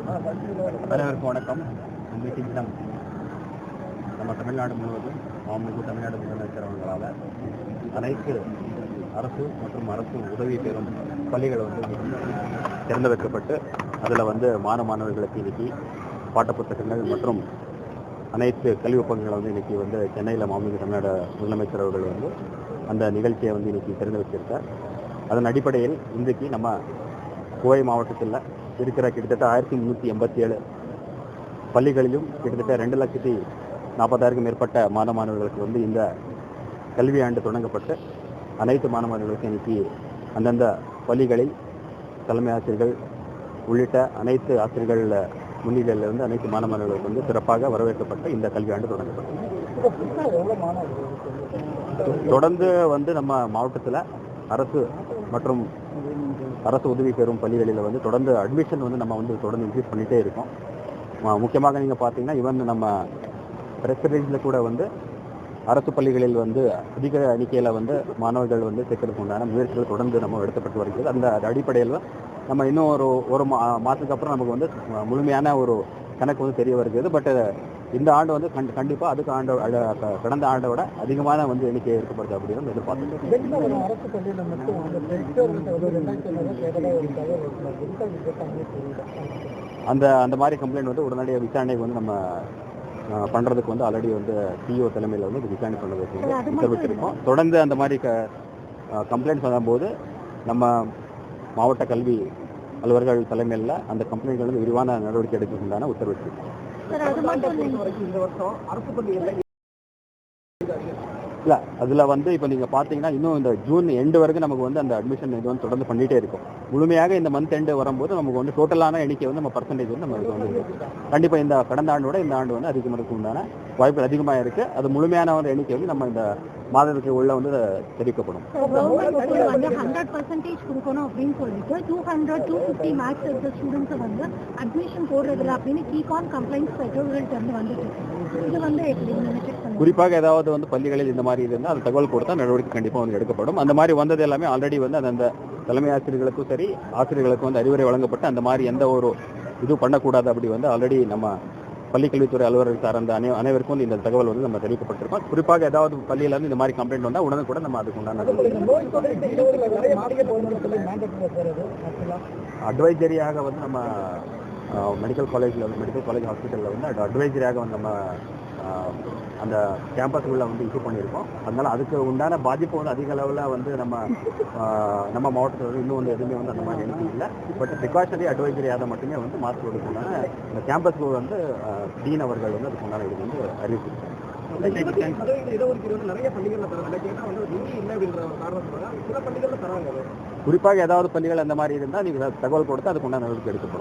அனைவருக்கும் வணக்கம். இன்றைக்கு தினம் நம்ம தமிழ்நாடு முழுவதும் மாண்புமிகு தமிழ்நாடு முதலமைச்சர் அவர்களால் அனைத்து அரசு மற்றும் அரசு உதவி பெறும் பள்ளிகள் திறந்து வைக்கப்பட்டு அதில் மாணவர்களுக்கு இன்னைக்கு பாட்டப்புத்தகங்கள் மற்றும் அனைத்து கல்வி ஒப்பந்தங்களை இன்னைக்கு சென்னையில் மாண்புமிகு தமிழ்நாடு முதலமைச்சர் அவர்கள் அந்த நிகழ்ச்சியை இன்னைக்கு திறந்து வச்சிருக்கார். அதன் அடிப்படையில் இன்றைக்கு நம்ம கோவை மாவட்டத்தில் இருக்கிற கிட்டத்தட்ட 1387 பள்ளிகளிலும் கிட்டத்தட்ட 2,40,000க்கும் மேற்பட்ட மாணவர்களுக்கு இந்த கல்வி ஆண்டு தொடங்கப்பட்டு அனைத்து மாணவர்களுக்கும் இன்னைக்கு அந்தந்த பள்ளிகளில் தலைமை ஆசிரியர்கள் உள்ளிட்ட அனைத்து ஆசிரியர்கள் முன்னிலையில் அனைத்து மாணவர்களுக்கு சிறப்பாக வரவேற்கப்பட்ட இந்த கல்வி ஆண்டு தொடங்கப்பட்டது. தொடர்ந்து நம்ம மாவட்டத்தில் அரசு மற்றும் அரசு உதவி பெறும் பள்ளிகளில் தொடர்ந்து அட்மிஷன் நம்ம தொடர்ந்து இன்க்ரீஸ் பண்ணிகிட்டே இருக்கோம். முக்கியமாக நீங்கள் பார்த்தீங்கன்னா ஈவன் நம்ம ப்ரெஸ் ரிலீஸில் கூட அரசு பள்ளிகளில் அதிக எண்ணிக்கையில் மாணவர்கள் சேர்க்கறதுக்கு உண்டான முயற்சிகள் தொடர்ந்து நம்ம எடுக்கப்பட்டு வருகிறது. அந்த அடிப்படையில் நம்ம இன்னும் ஒரு மாதத்துக்கு அப்புறம் நமக்கு முழுமையான ஒரு கணக்கு தெரிய வருகிறது. பட் இந்த ஆண்டு கண்டிப்பாக அதுக்கு கடந்த ஆண்டை விட அதிகமான எண்ணிக்கை ஏற்படுது அப்படின்னு எதிர்பார்த்துருக்கோம். அந்த மாதிரி கம்ப்ளைண்ட் உடனடியாக விசாரணைக்கு நம்ம பண்ணுறதுக்கு ஆல்ரெடி சிஇஓ தலைமையில் இது விசாரணை பண்ணுறதுக்கு உத்தரவிட்டிருக்கோம். தொடர்ந்து அந்த மாதிரி கம்ப்ளைண்ட்ஸ் வரும்போது நம்ம மாவட்ட கல்வி அலுவலர்கள் தலைமையில் அந்த கம்ப்ளைண்ட்கள் விரிவான நடவடிக்கை எடுக்கிறதுக்கான உத்தரவிட்டிருக்கோம். இல்லை அதில் இப்போ நீங்கள் பார்த்தீங்கன்னா இன்னும் இந்த ஜூன் எண்டு வரைக்கும் நமக்கு அந்த அட்மிஷன் இது தொடர்ந்து பண்ணிகிட்டே இருக்கும். முழுமையாக இந்த மந்த் எண்டு வரும்போது நமக்கு டோட்டலான எண்ணிக்கை நம்ம பர்சன்டேஜ் நம்ம கண்டிப்பாக இந்த கடந்த ஆண்டோட இந்த ஆண்டு அதிகமாக உண்டான வாய்ப்புகள் அதிகமாக இருக்குது. அது முழுமையான ஒரு எண்ணிக்கை நம்ம இந்த மாதத்துக்கு உள்ள தெரிவிக்கப்படும். 100% கொடுக்கணும் அப்படின்னு சொல்லிட்டு 200-250 மேக்ஸ் எடுத்த ஸ்டூடெண்ட்ஸை அட்மிஷன் போடுறதில்ல அப்படின்னு கீகான் கம்ப்ளைண்ட்ஸ் பெற்றோர்கள்ட்ட வந்துட்டு குறிப்பாக ஏதாவது பள்ளிகளில் இந்த மாதிரி இருந்தால் அது தகவல் கொடுத்தா நடவடிக்கை கண்டிப்பாக எடுக்கப்படும். அந்த மாதிரி வந்தது எல்லாமே ஆல்ரெடி அந்த தலைமை ஆசிரியர்களுக்கும் சரி ஆசிரியர்களுக்கும் அறிவுரை வழங்கப்பட்டு அந்த மாதிரி எந்த ஒரு இது பண்ணக்கூடாது அப்படி ஆல்ரெடி நம்ம பள்ளிக்கல்வித்துறை அலுவலர்கள் சார்ந்த அனைவருக்கும் இந்த தகவல் நம்ம தெரிவிக்கப்பட்டிருக்கோம். குறிப்பாக ஏதாவது பள்ளியிலிருந்து இந்த மாதிரி கம்ப்ளைண்ட் வந்தால் உடனே கூட நம்ம அதுக்கு உண்டான அட்வைசரியாக நம்ம மெடிக்கல் காலேஜ் ஹாஸ்பிட்டலில் அட்வைசரியாக நம்ம அந்த கேம்பஸ்களில் இஷ்யூ பண்ணியிருக்கோம். அதனால் அதுக்கு உண்டான பாதிப்பு அதிக அளவில் நம்ம மாவட்டத்தில் இன்னும் எதுவுமே அந்த மாதிரி எண்ணிக்கை இல்லை. பட் ப்ரிகாஷனரி அட்வைசரியாக மட்டுமே மாஸ்க் கொடுக்குறாங்க. இந்த கேம்பஸ்க்கு டீன் அவர்கள் அதுக்கு உண்டான இது அறிவிச்சிருக்காங்க. குறிப்பாக ஏதாவது பள்ளிகள் அந்த மாதிரி இருந்தால் நீங்கள் தகவல் கொடுத்து அதுக்கு உண்டான நடவடிக்கை எடுக்கப்படும்.